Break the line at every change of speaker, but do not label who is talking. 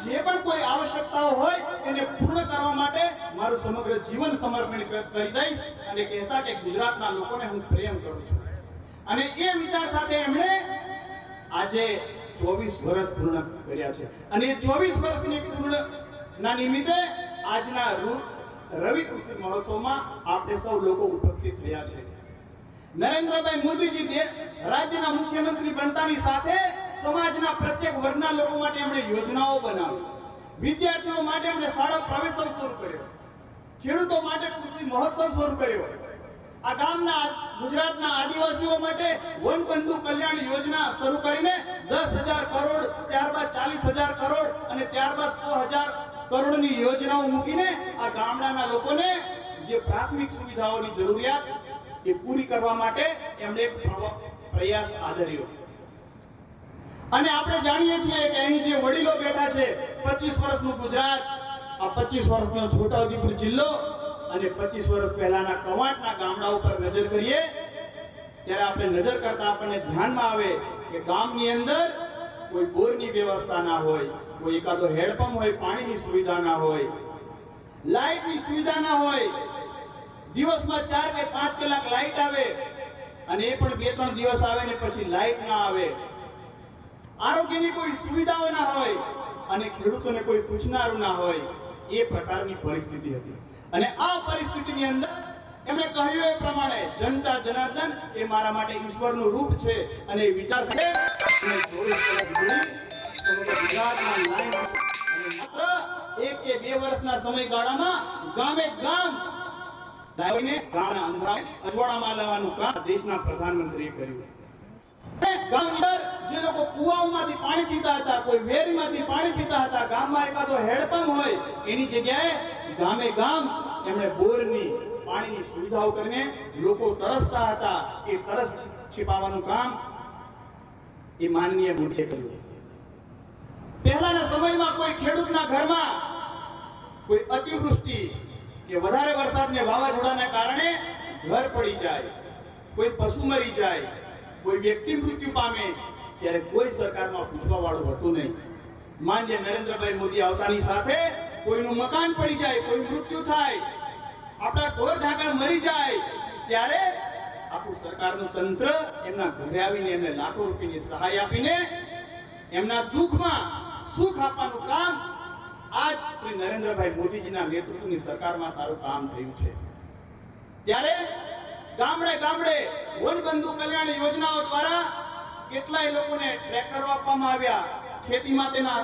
જે પણ કોઈ આવશ્યકતાઓ હોય એને પૂર્ણ કરવા માટે મારું સમગ્ર જીવન સમર્પણ કરી દઈશ અને કહેતા કે ગુજરાતના લોકોને હું પ્રેમ કરું છું. અને એ વિચાર સાથે એમણે આજે 24 વર્ષ પૂર્ણ કર્યા છે. અને એ 24 વર્ષની પૂર્ણના નિમિત્તે આજના રવિ કૃષિ મહોત્સવમાં આપણે સૌ લોકો ઉપસ્થિત થયા છે. નરેન્દ્રભાઈ મોદીજી રાજ્યના મુખ્યમંત્રી બનતાની સાથે સમાજના પ્રત્યેક વર્ગના લોકો માટે એમણે યોજનાઓ બનાવી. વિદ્યાર્થીઓ માટે એમણે શાળા પ્રવેશોત્સવ શરૂ કર્યો. ખેડૂતો માટે કૃષિ મહોત્સવ શરૂ કર્યો. આ ગામના ગુજરાતના આદિવાસીઓ માટે વનબંધુ કલ્યાણ યોજના શરૂ કરીને 10,000 કરોડ, ત્યારબાદ 40,000 કરોડ અને ત્યારબાદ 100,000 કરોડની યોજનાઓ મૂકીને આ ગામડાના લોકોને જે પ્રાથમિક સુવિધાઓની જરૂરિયાત એ પૂરી કરવા માટે એમણે એક પ્રયાસ આદર્યો. અને આપણે જાણીએ છીએ કે અહીં જે વડીલો બેઠા છે, 25 વર્ષનું ગુજરાત, આ 25 વર્ષનો છોટાઉદેપુર જિલ્લો અને 25 વર્ષ પહેલાના કવાંટના ગામડા ઉપર નજર કરીએ ત્યારે આપણે નજર કરતા આપણને ધ્યાનમાં આવે કે ગામની અંદર કોઈ બોરની વ્યવસ્થા ના હોય, કોઈ એકાદો હેન્ડપંપ હોય, પાણીની સુવિધા ના હોય, લાઇટની સુવિધા ના હોય, દિવસમાં 4 કે 5 કલાક લાઇટ આવે અને એ પણ 2-3 દિવસ આવે ને પછી લાઇટ ના આવે, આરોગ્યની કોઈ સુવિધાઓ ના હોય અને ખેડૂતોને કોઈ પૂછનારું ના હોય, એ પ્રકારની પરિસ્થિતિ હતી. અને આ પરિસ્થિતિની અંદર એમણે કહ્યું એ પ્રમાણે જનતા જનાર્દન એ મારા માટે ઈશ્વરનું રૂપ છે અને એ વિચાર સાથે 24 કલાક સમગ્ર ગુજરાતમાં લાઈન અને માત્ર 1 કે 2 વર્ષના સમયગાળામાં ગામે ગામ દાયને ગામના અંધારે અજવાળામાં લાવવાનું કામ દેશના પ્રધાનમંત્રીએ કર્યું. ગામની અંદર જે લોકો કુવાઓમાંથી પાણી પીતા હતા, કોઈ વેરીમાંથી પાણી પીતા હતા, ગામમાં એકાદો હેન્ડપંપ હોય એની જગ્યાએ ગામે ગામ એમણે બોરની પાણીની સુવિધાઓ કરીને લોકો તરસતા હતા એ તરસ છીપાવવાનું કામ એ માનનીય મોદીએ કર્યું. પહેલાના સમયમાં કોઈ ખેડૂતના ઘરમાં કોઈ અતિવૃષ્ટિ કે વધારે વરસાદને વાવાઝોડાના કારણે ઘર પડી જાય, કોઈ પશુ મરી જાય, કોઈ વ્યક્તિ મૃત્યુ પામે ત્યારે કોઈ સરકારમાં પૂછવા વાળું હતું નહીં. માનનીય નરેન્દ્રભાઈ મોદી આવતાની સાથે કોઈનું મકાન પડી જાય, કોઈ મૃત્યુ થાય, આપણા ઢોર ઢાંકર મરી જાય ત્યારે આખું સરકારનું તંત્ર એમના ઘરે આવીને એમને લાખો રૂપિયાની સહાય આપીને એમના દુઃખમાં સુખ આપવાનું કામ આજ શ્રી નરેન્દ્રભાઈ મોદીજીના નેતૃત્વની સરકારમાં સારું કામ થયું છે. ત્યારે ગામડે ગામડે વનબંધુ કલ્યાણ યોજનાઓ દ્વારા કેટલાય લોકોને ટ્રેક્ટરો આપવામાં આવ્યા, ખેતીમાં તેના